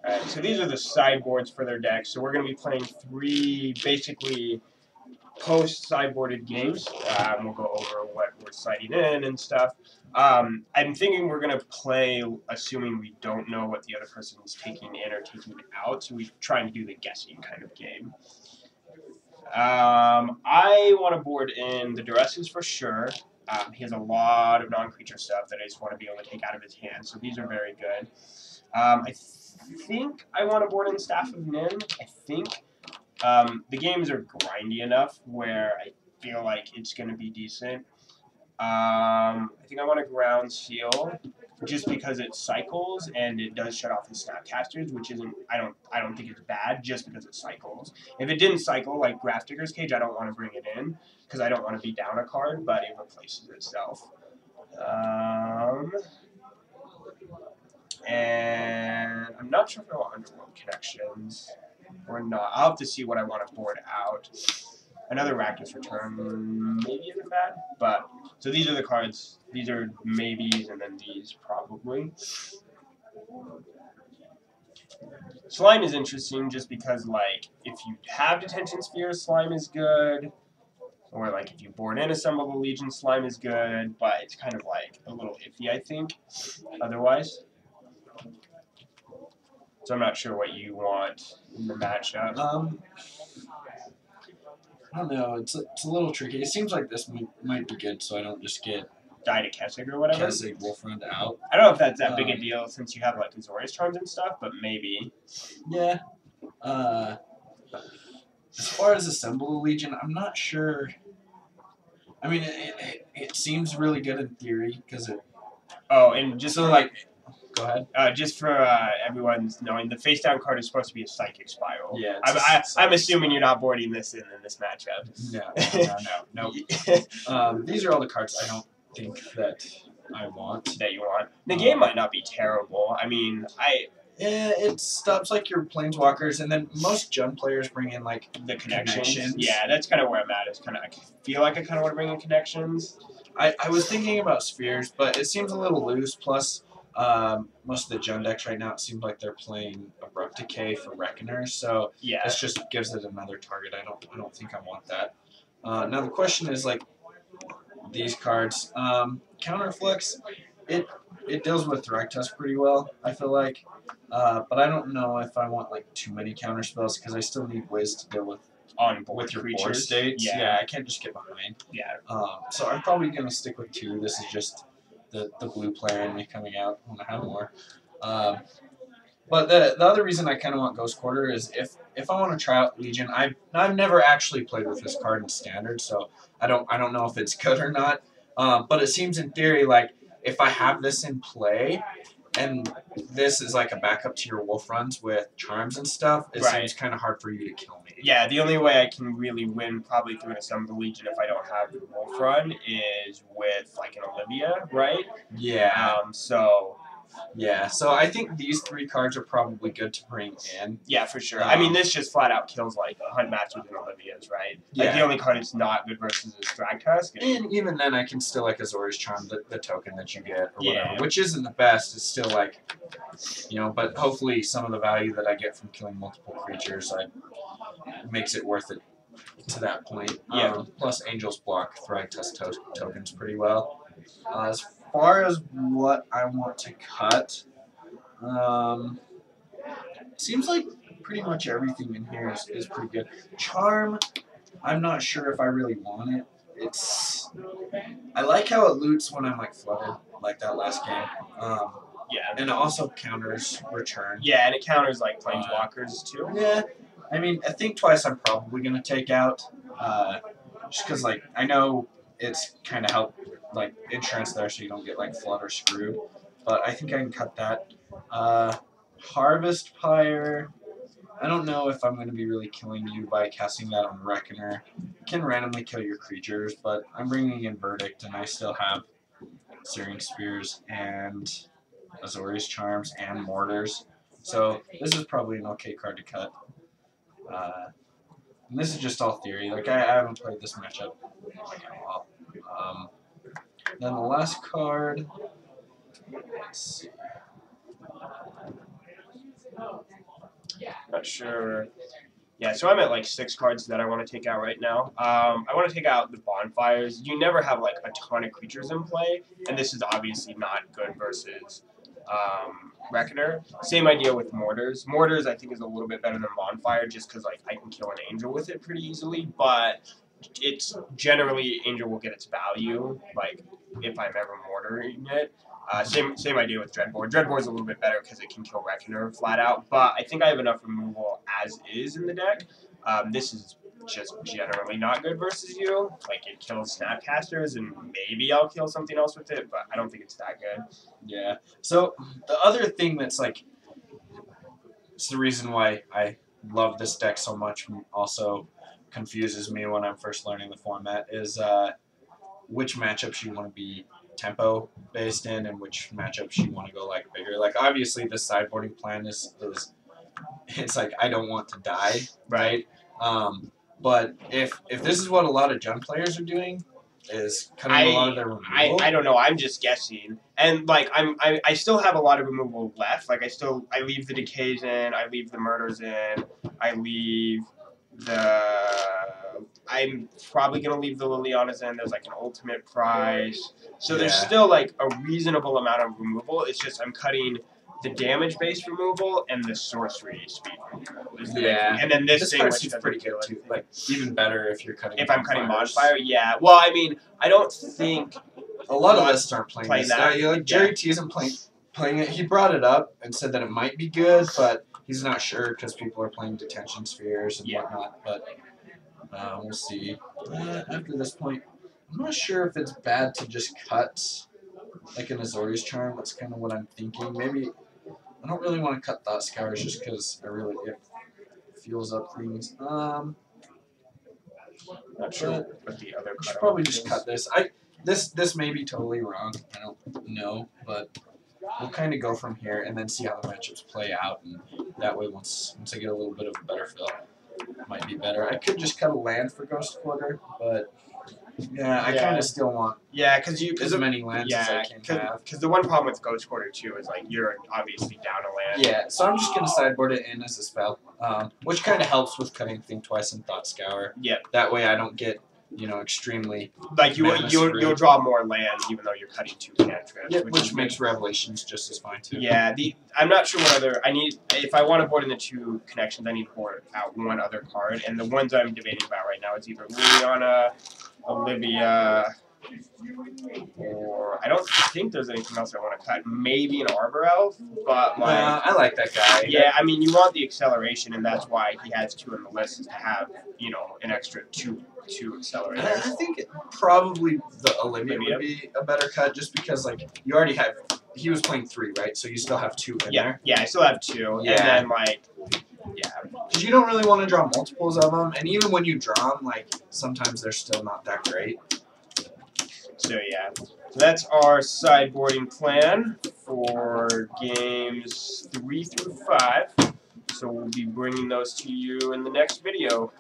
Alright, so these are the sideboards for their decks. So we're going to be playing 3 basically post-sideboarded games. We'll go over what we're siding in and stuff. I'm thinking we're going to play assuming we don't know what the other person is taking in or taking out. So we're trying to do the guessing kind of game. I want to board in the Duresses for sure. He has a lot of non-creature stuff that I just want to be able to take out of his hand, so these are very good. I think I want to board in Staff of Nin. I think the games are grindy enough where I feel like it's going to be decent. I think I want to Ground Seal just because it cycles and it does shut off his Snapcasters, which isn't I don't think it's bad just because it cycles. If it didn't cycle like Grafdigger's Cage, I don't want to bring it in because I don't want to be down a card, but it replaces itself. And I'm not sure if I want Underworld Connections or not. I'll have to see what I want to board out. Another Rakdos Return maybe isn't bad, but so these are the cards. These are maybes, and then these probably. Slime is interesting just because, like, if you have Detention Spheres, Slime is good. Or, like, if you board in Assemble the Legion, Slime is good, but it's kind of, like, a little iffy, I think, otherwise. So I'm not sure what you want in the matchup. I don't know. It's a little tricky. It seems like this might be good, so I don't just get Die to Kessig or whatever. Kessig Wolfrond out. I don't know if that's that big a deal since you have like Azorius Charms and stuff, but maybe. Yeah. As far as Assemble the Legion, I'm not sure. I mean, it seems really good in theory because it. Oh, and just so like. Go ahead. Just for everyone's knowing, the face down card is supposed to be a Psychic Spiral. Yeah. I'm assuming you're not boarding this in this matchup. No. These are all the cards I don't think that I want. That you want. The game might not be terrible. I mean, it stops like your planeswalkers, and then most Jund players bring in like the connections. Yeah, that's kind of where I'm at. Is kind of I feel like I kind of want to bring in connections. I was thinking about spheres, but it seems a little loose. Plus. Most of the Jund decks right now, it seems like they're playing Abrupt Decay for Reckoners, so yeah, this just gives it another target. I don't think I want that. Now the question is like these cards. Counterflux, it deals with Thragtusk pretty well, I feel like, but I don't know if I want like too many counter spells because I still need ways to deal with your board states. Yeah, I can't just get behind. Yeah. So I'm probably gonna stick with 2. This is just. The blue player in me coming out. I want to have more. But the other reason I kind of want Ghost Quarter is if I want to try out Legion, I've never actually played with this card in Standard, so I don't know if it's good or not. But it seems in theory like if I have this in play, and this is like a backup to your Wolf runs with charms and stuff, it seems kind of hard for you to kill me. Yeah, the only way I can really win probably through an Assemble the Legion if I don't have the Wolf run is with like an Olivia, right? Yeah. So I think these 3 cards are probably good to bring in. Yeah, for sure. I mean, this just flat out kills like Hunt Masters and Olivias, right? Yeah. Like the only card it's not good versus is Thragtusk. And even then, I can still like Azorius Charm, the token that you get or whatever, which isn't the best. It's still like, but hopefully some of the value that I get from killing multiple creatures makes it worth it to that point. Yeah. Plus, Angels block Thragtusk tokens pretty well. As far as what I want to cut, seems like pretty much everything in here is pretty good. Charm, I'm not sure if I really want it. I like how it loots when I'm like flooded, like that last game. Yeah. And it also counters return. Yeah, and it counters like planeswalkers too. Yeah. I mean, I think twice I'm probably going to take out, just because, like, I know it's kind of help, like, insurance there so you don't get, like, flood or screwed. But I think I can cut that. Harvest Pyre, I don't know if I'm going to be really killing you by casting that on Reckoner. It can randomly kill your creatures, but I'm bringing in Verdict, and I still have Searing Spears and Azorius Charms and Mortars. So this is probably an okay card to cut. And this is just all theory. Like, I haven't played this matchup in a while. Then the last card, let's see. Not sure. Yeah, so I'm at like 6 cards that I want to take out right now. I want to take out the bonfires. You never have like a ton of creatures in play, and this is obviously not good versus Reckoner. Same idea with mortars. Mortars I think is a little bit better than bonfire just because like I can kill an angel with it pretty easily, but it's generally angel will get its value like if I'm ever mortaring it. Same idea with Dreadboard. Dreadboard's a little bit better because it can kill Reckoner flat out, but I think I have enough removal as is in the deck. This is just generally not good versus you. Like it kills Snapcasters, and maybe I'll kill something else with it, but I don't think it's that good. Yeah. So the other thing that's like, it's the reason why I love this deck so much. Also confuses me when I'm first learning the format is which matchups you want to be tempo based in and which matchups you want to go like bigger. Like obviously the sideboarding plan is it's like I don't want to die, right? But if this is what a lot of junk players are doing, is cutting a lot of their removal. I don't know. I'm just guessing, and like I still have a lot of removal left. Like I leave the decays in, I leave the murders in, I leave I'm probably gonna leave the Lilianas in. There's like an ultimate prize, so there's still like a reasonable amount of removal. It's just I'm cutting the damage-based removal and the sorcery speed removal. And then this thing is pretty good too. Like even better if you're cutting. If I'm cutting bonfire, yeah. Well, I mean, I don't think a lot of us aren't playing that. Like Jerry T isn't playing it. He brought it up and said that it might be good, but he's not sure because people are playing detention spheres and whatnot. But we'll see. After this point, I'm not sure if it's bad to just cut like an Azorius Charm. That's kind of what I'm thinking. Maybe I don't really want to cut Thought Scours just because it fuels up things. Not sure what the other. I should probably just cut this. This may be totally wrong. I don't know, but we'll kind of go from here and then see how the matchups play out, and that way once I get a little bit of a better feel, it might be better. I could just cut a land for Ghost Quarter, but yeah, I kind of still want as many lands as I can have. Because the one problem with Ghost Quarter too is like you're obviously down a land. Yeah, so I'm just gonna sideboard it in as a spell, which kind of helps with cutting Think Twice and Thought Scour. Yeah. That way I don't get extremely like you'll draw more land even though you're cutting 2 cantrips. Yeah, which makes Revelations just as fine too. Yeah, I'm not sure what other I need. If I want to board in the 2 connections, I need to board out one other card, and the ones I'm debating about right now is either Liliana, Olivia, or I don't think there's anything else I want to cut. Maybe an Arbor Elf, but like I like that guy. Yeah, I mean you want the acceleration, and that's why he has 2 on the list is to have an extra two accelerators. I think probably the Olivia would be a better cut, just because like you already have. He was playing 3, right? So you still have 2 in there. Yeah, I still have 2, and then like. Yeah, because you don't really want to draw multiples of them, and even when you draw them, like sometimes they're still not that great. So yeah, so that's our sideboarding plan for games 3 through 5. So we'll be bringing those to you in the next video.